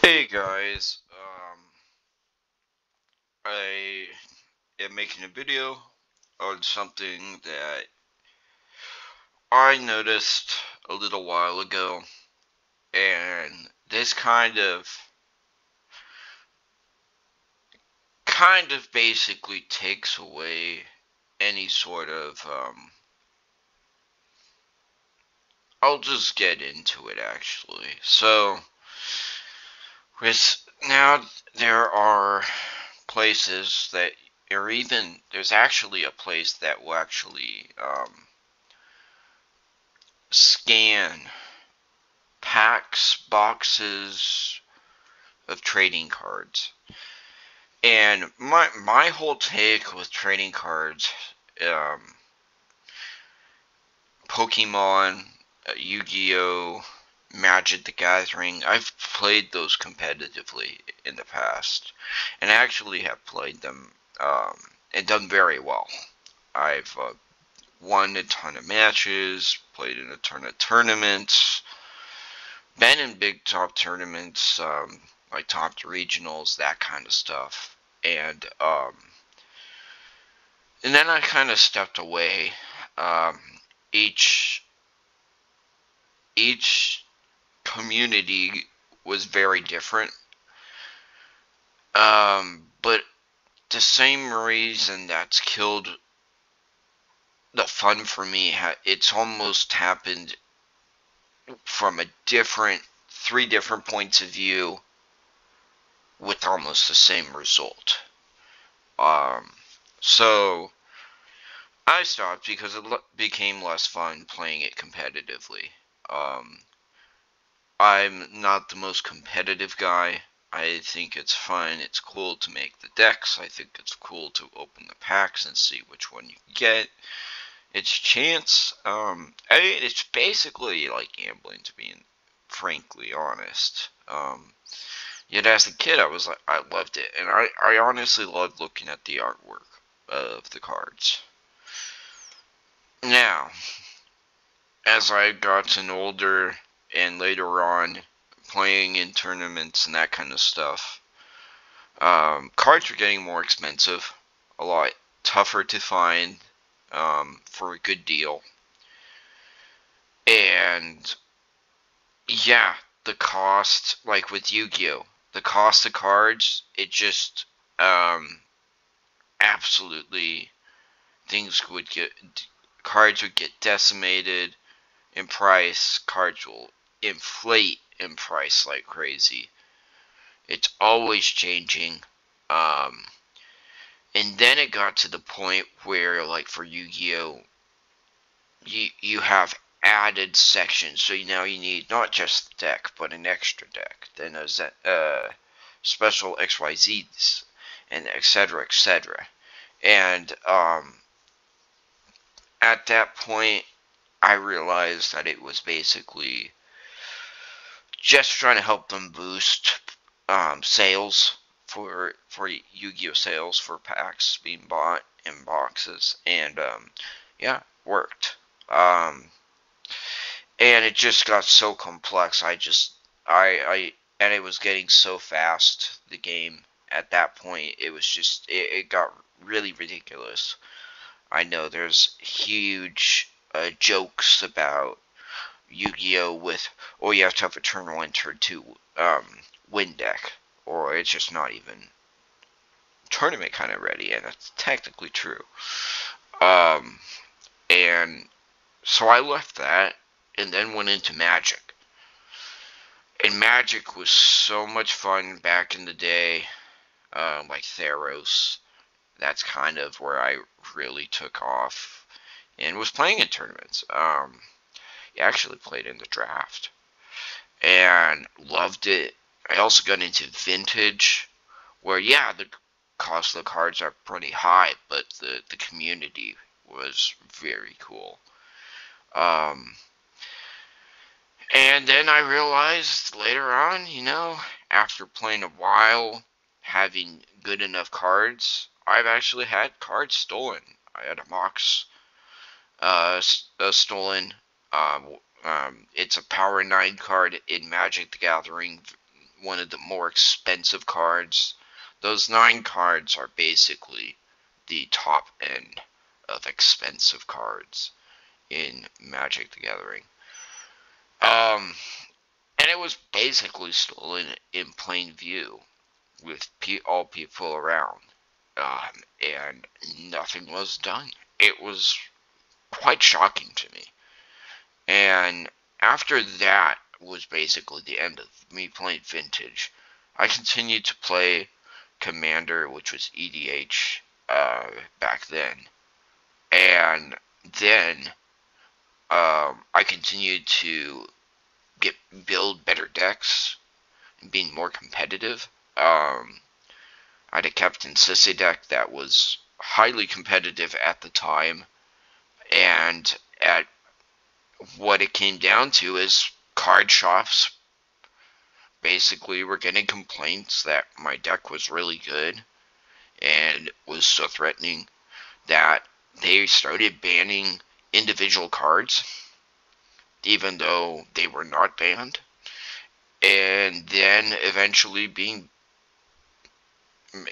Hey guys, I am making a video on something that I noticed a little while ago, and this kind of basically takes away any sort of I'll just get into it actually. So, with now there are places that or even there's actually a place that will actually scan packs, boxes of trading cards. And my whole take with trading cards, um, Pokemon, Yu-Gi-Oh, Magic the Gathering, I've played those competitively in the past, and I actually have played them and done very well. I've won a ton of matches, played in a ton of tournaments, been in big top tournaments, like top regionals, that kind of stuff. And then I kind of stepped away. Um, each each community was very different. But the same reason that's killed the fun for me, it's almost happened from a different, three different points of view with almost the same result. Um, so I stopped because it became less fun playing it competitively. Um, I'm not the most competitive guy. I think it's fun. It's cool to make the decks. I think it's cool to open the packs and see which one you get. It's chance. It's basically like gambling, to be frankly honest. Yet as a kid, I loved it, and I honestly loved looking at the artwork of the cards. Now, as I've gotten older and later on playing in tournaments and that kind of stuff, cards are getting more expensive, a lot tougher to find for a good deal. And yeah, the cost, like with Yu-Gi-Oh, the cost of cards, it just um, absolutely things would get cards would get decimated in price. Cards will inflate in price like crazy. It's always changing. Um, and then it got to the point where, like for Yu-Gi-Oh, you have added sections. So now you need not just the deck, but an extra deck. Then special XYZs, and etc. etc. And at that point, I realized that it was basically just trying to help them boost sales for Yu-Gi-Oh sales for packs being bought in boxes, and yeah, worked. Um, and it just got so complex. I and it was getting so fast. The game at that point, it was just it got really ridiculous. I know there's huge jokes about Yu-Gi-Oh with, oh, you have to have a turn 1, turn 2 win deck, or it's just not even tournament kind of ready, and that's technically true. Um, and so I left that and then went into Magic. And Magic was so much fun back in the day, like Theros. That's kind of where I really took off and was playing in tournaments. I actually played in the draft and loved it. I also got into Vintage, where yeah, the cost of the cards are pretty high, but the community was very cool. Um, and then I realized later on, after playing a while, having good enough cards, I've actually had cards stolen. I had a Mox stolen. It's a Power 9 card in Magic the Gathering, one of the more expensive cards. Those 9 cards are basically the top end of expensive cards in Magic the Gathering. And it was basically still in plain view with all people around. And nothing was done. It was quite shocking to me. And after that was basically the end of me playing Vintage. I continued to play Commander, which was EDH back then. And then I continued to build better decks, being more competitive. I had a Captain Sissy deck that was highly competitive at the time, and at what it came down to is card shops basically were getting complaints that my deck was really good and was so threatening that they started banning individual cards, even though they were not banned, and then eventually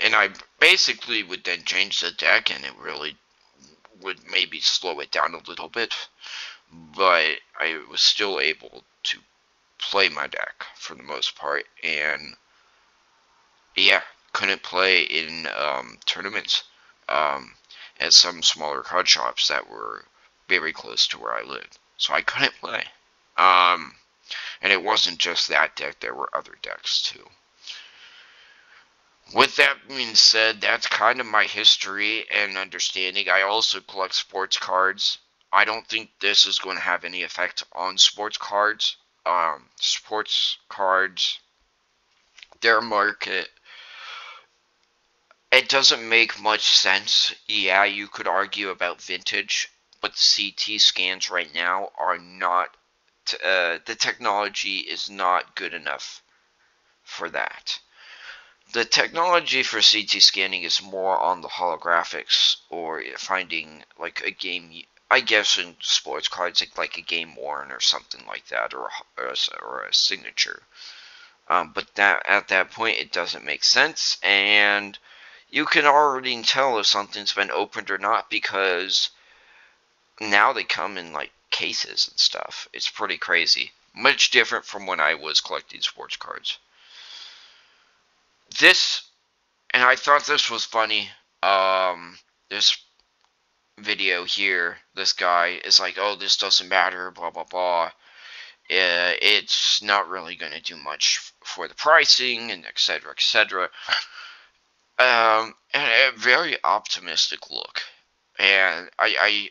and I basically would then change the deck, and it really would maybe slow it down a little bit, but I was still able to play my deck for the most part, and yeah, couldn't play in tournaments at some smaller card shops that were very close to where I lived, so I couldn't play. And it wasn't just that deck, there were other decks too. With that being said, that's kind of my history and understanding. I also collect sports cards. I don't think this is going to have any effect on sports cards. Sports cards, their market, it doesn't make much sense. Yeah, you could argue about Vintage, but CT scans right now are not, the technology is not good enough for that. The technology for CT scanning is more on the holographics or finding like a game, I guess in sports cards like a game worn or something like that, or a signature. But that at that point it doesn't make sense, and you can already tell if something's been opened or not because now they come in like cases and stuff. It's pretty crazy. Much different from when I was collecting sports cards. And I thought this was funny. This video here, this guy is like, oh, this doesn't matter, blah, blah, blah. It's not really going to do much for the pricing, and etc., etc. And a very optimistic look. And I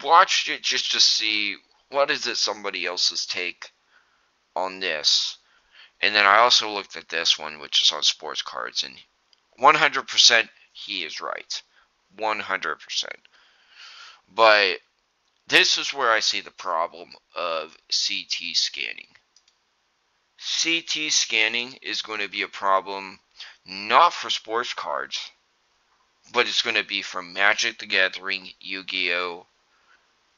watched it just to see what is it somebody else's take on this. And then I also looked at this one, which is on sports cards, and 100% he is right. 100%. But this is where I see the problem of CT scanning. CT scanning is going to be a problem not for sports cards, but it's going to be for Magic the Gathering, Yu-Gi-Oh!,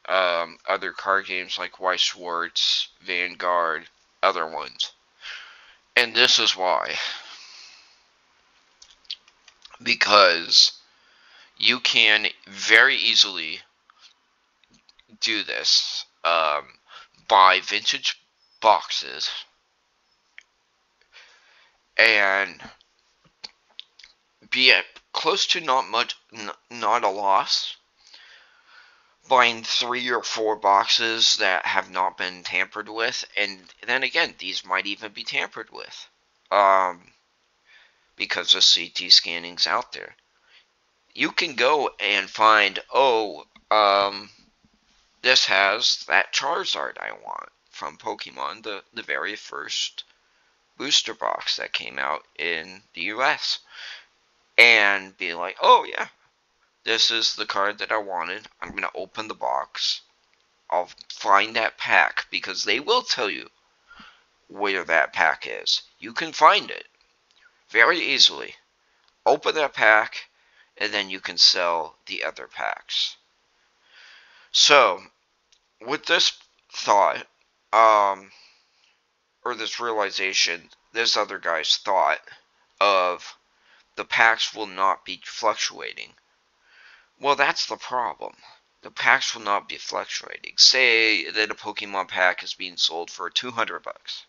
other card games like Weiss Schwarz, Vanguard, other ones. And this is why. Because you can very easily do this, buy vintage boxes and be at close to not a loss, buying 3 or 4 boxes that have not been tampered with, and then again, these might even be tampered with, because the CT scanning's out there. You can go and find, this has that Charizard I want from Pokemon, the very first booster box that came out in the US, and be like, oh yeah, this is the card that I wanted. I'm going to open the box. I'll find that pack, because they will tell you where that pack is. You can find it very easily. Open that pack, and then you can sell the other packs. So, with this thought, or this realization, this other guy's thought of the packs will not be fluctuating. Well, that's the problem. The packs will not be fluctuating. Say that a Pokemon pack is being sold for 200 bucks.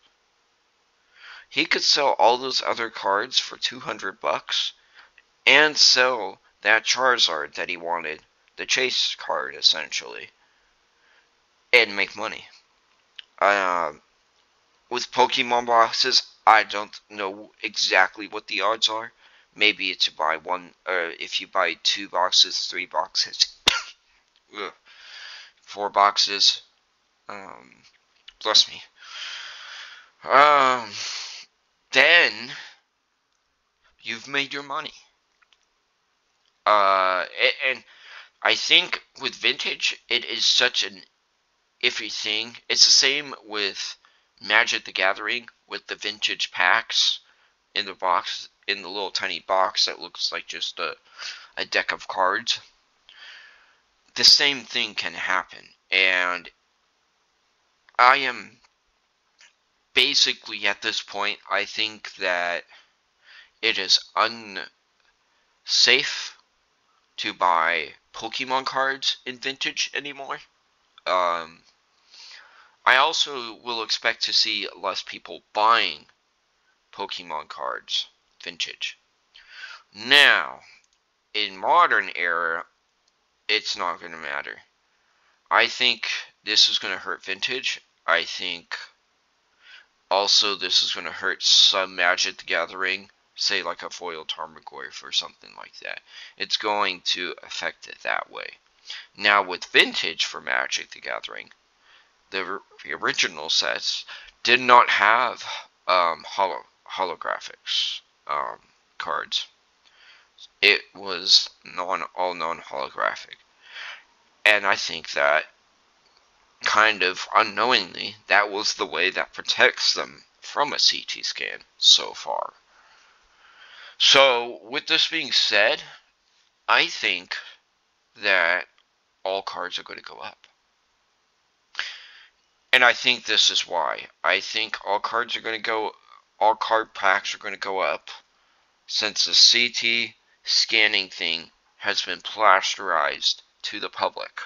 He could sell all those other cards for 200 bucks and sell that Charizard that he wanted, the chase card essentially, and make money. With Pokemon boxes, I don't know exactly what the odds are. Maybe it's to buy one, or if you buy 2 boxes, 3 boxes, 4 boxes. Bless me. Um, then you've made your money. And I think with vintage, it is such an iffy thing. It's the same with Magic the Gathering with the vintage packs in the box, in the little tiny box that looks like just a deck of cards. The same thing can happen, and I am basically at this point, I think that it is unsafe to buy Pokemon cards in vintage anymore. Um, I also will expect to see less people buying Pokemon cards vintage. Now, in modern era, it's not going to matter. I think this is going to hurt vintage. I think also this is going to hurt some Magic the Gathering, say like a foil Tarmogoyf or something like that. It's going to affect it that way. Now with vintage for Magic the Gathering, the original sets did not have holographics cards. It was all non-holographic. And I think that kind of unknowingly, that was the way that protects them from a CT scan so far. So, with this being said, I think that all cards are going to go up. And I think this is why. I think all card packs are going to go up since the CT scanning thing has been plasterized to the public.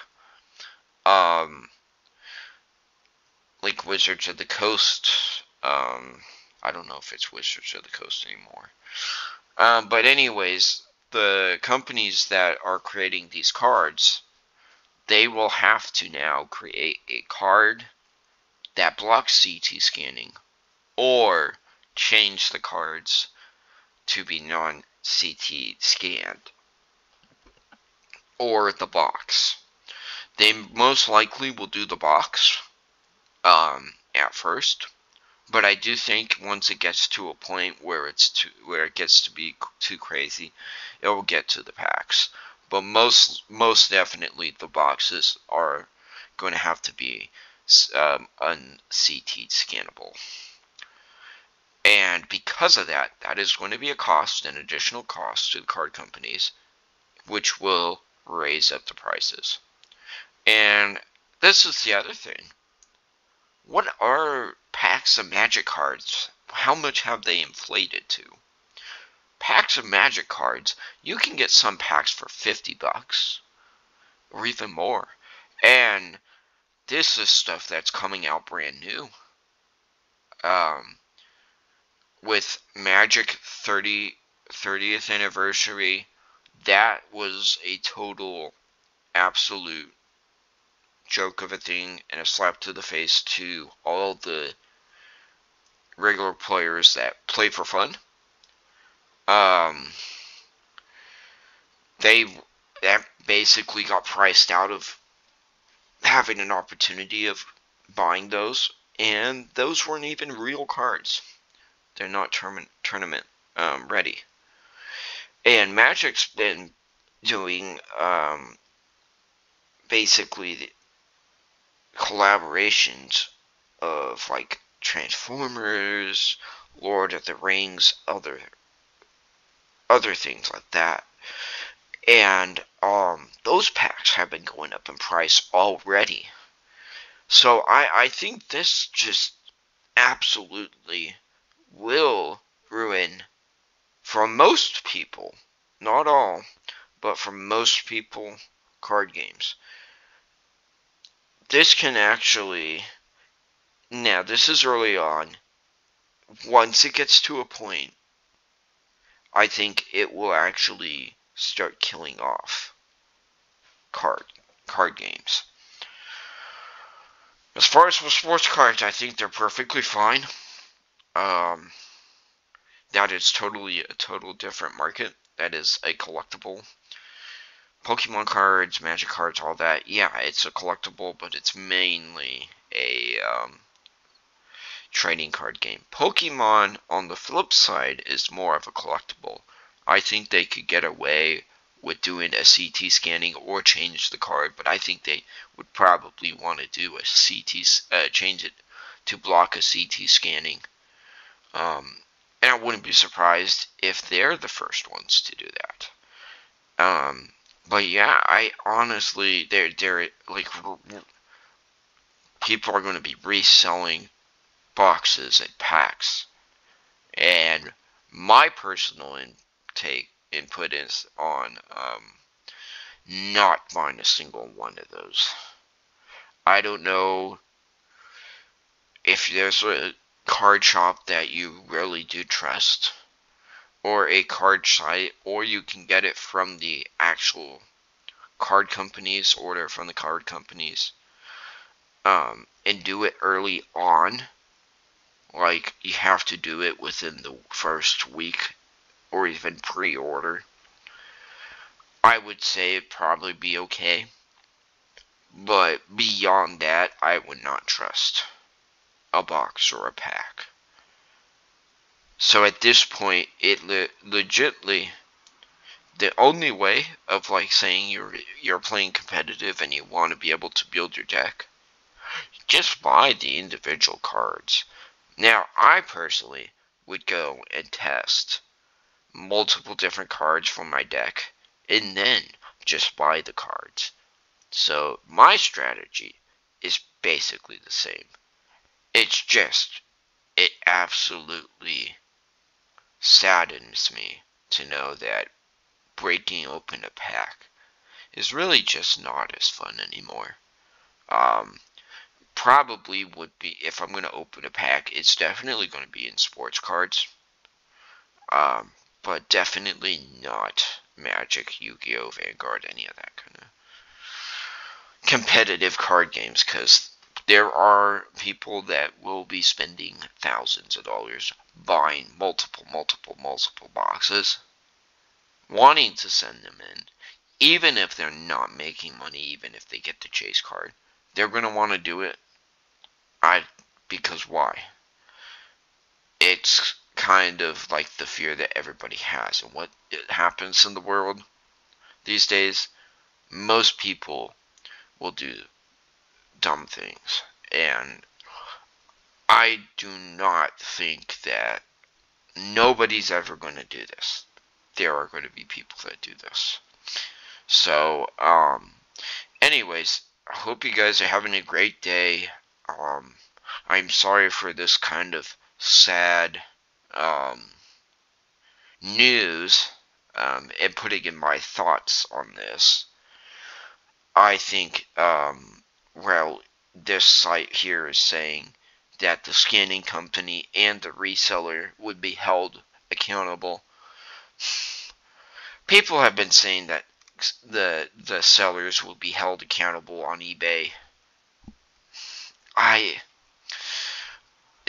Like Wizards of the Coast. I don't know if it's Wizards of the Coast anymore. But anyways, the companies that are creating these cards, they will have to now create a card that blocks CT scanning, or change the cards to be non-CT scanned, or the box. They most likely will do the box at first, but I do think once it gets to a point where it gets to be too crazy, it will get to the packs. But most definitely the boxes are going to have to be un-CT scannable. And because of that, that is going to be an additional cost to the card companies, which will raise up the prices. And this is the other thing. What are packs of Magic cards? How much have they inflated to? Packs of Magic cards, you can get some packs for 50 bucks or even more. And this is stuff that's coming out brand new. With Magic 30th anniversary, that was a total absolute joke of a thing and a slap to the face to all the regular players that play for fun. That basically got priced out of having an opportunity of buying those, and those weren't even real cards. They're not tournament ready. And Magic's been doing basically the collaborations of like Transformers, Lord of the Rings, other things like that. And those packs have been going up in price already. So I think this just absolutely will ruin, for most people, not all, but for most people, card games. This can actually, now this is early on, once it gets to a point, I think it will actually start killing off card games. As far as for sports cards, I think they're perfectly fine. Um, that is totally a total different market. That is a collectible. Pokemon cards, Magic cards, all that. Yeah, it's a collectible, but it's mainly a trading card game. Pokemon, on the flip side, is more of a collectible. I think they could get away with doing a CT scanning or change the card, but I think they would probably want to do a change it to block a CT scanning. And I wouldn't be surprised if they're the first ones to do that. But yeah, I honestly, they're like, people are going to be reselling boxes and packs. And my personal input is on not buying a single one of those. I don't know if there's a card shop that you really do trust, or a card site, or you can get it from the actual card companies, order from the card companies, and do it early on. Like, you have to do it within the first week, or even pre-order. I would say it'd probably be okay. But beyond that, I would not trust a box or a pack. So at this point, it legitly, the only way of like saying you're playing competitive and you want to be able to build your deck, just buy the individual cards. Now, I personally would go and test multiple different cards from my deck and then just buy the cards. So my strategy is basically the same. It's just, it absolutely saddens me to know that breaking open a pack is really just not as fun anymore. Um, Probably would be, if I'm going to open a pack, it's definitely going to be in sports cards. But definitely not Magic, Yu-Gi-Oh, Vanguard, any of that kind of competitive card games, because there are people that will be spending thousands of dollars buying multiple boxes, wanting to send them in, even if they're not making money, even if they get the chase card. They're going to want to do it. Because why? It's kind of like the fear that everybody has. And what happens in the world these days, most people will do dumb things. And I do not think that nobody's ever going to do this. There are going to be people that do this. So, anyways, I hope you guys are having a great day. I'm sorry for this kind of sad news, and putting in my thoughts on this. I think, well, this site here is saying that the scanning company and the reseller would be held accountable. People have been saying that the sellers will be held accountable on eBay.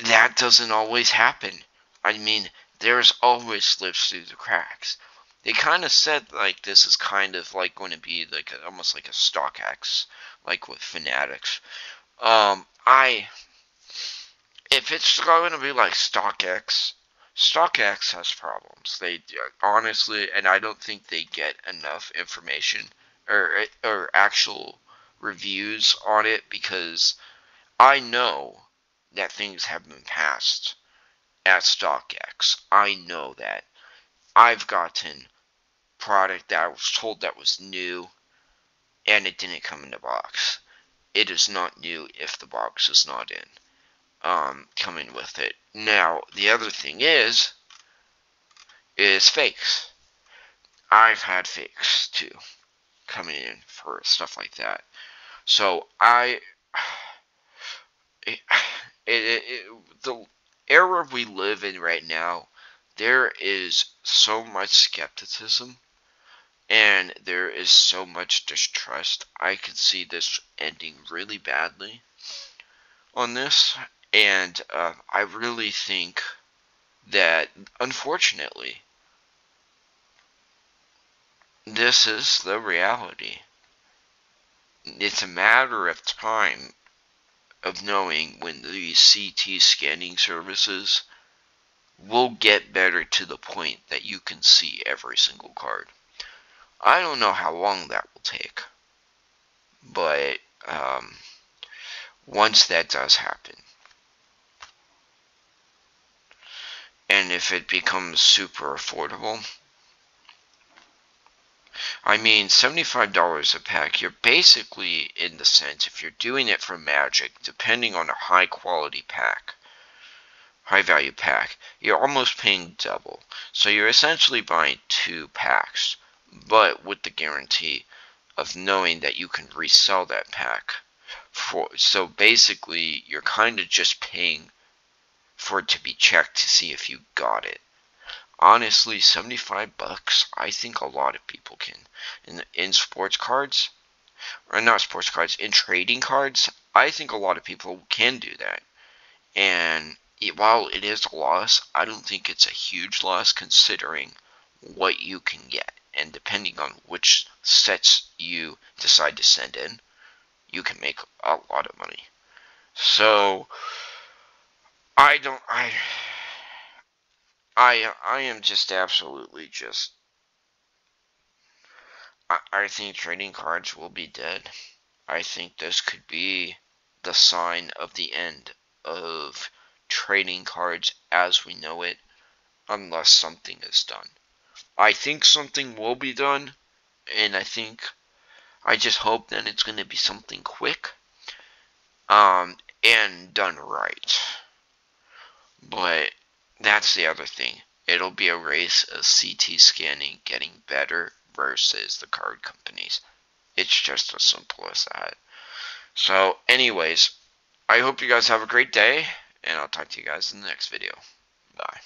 That doesn't always happen. I mean, there's always slips through the cracks. They kind of said like this is kind of like going to be like almost like a StockX, like with Fanatics. If it's going to be like StockX, StockX has problems. They honestly, and I don't think they get enough information or actual reviews on it, because I know that things have been passed at StockX. I know that. I've gotten product that I was told that was new and it didn't come in the box. It is not new if the box is not in. coming with it. Now, the other thing is fakes. I've had fakes too coming in for stuff like that. So it, the era we live in right now, there is so much skepticism and there is so much distrust. I could see this ending really badly on this, and I really think that, unfortunately, this is the reality. It's a matter of time of knowing when these CT scanning services will get better to the point that you can see every single card. I don't know how long that will take, but once that does happen, and if it becomes super affordable, I mean, $75 a pack, you're basically, in the sense, if you're doing it for Magic, depending on a high quality pack, high value pack, you're almost paying double. So you're essentially buying 2 packs, but with the guarantee of knowing that you can resell that pack. So basically, you're kind of just paying for it to be checked to see if you got it. Honestly, $75, I think a lot of people can. In sports cards, or not sports cards, in trading cards, I think a lot of people can do that. And while it is a loss, I don't think it's a huge loss considering what you can get. And depending on which sets you decide to send in, you can make a lot of money. So I don't I am just absolutely just I think trading cards will be dead. I think this could be the sign of the end of trading cards as we know it, unless something is done. I think something will be done, and I just hope that it's going to be something quick, and done right. But that's the other thing. It'll be a race of CT scanning getting better versus the card companies. It's just as simple as that. So, anyways, I hope you guys have a great day, and I'll talk to you guys in the next video. Bye.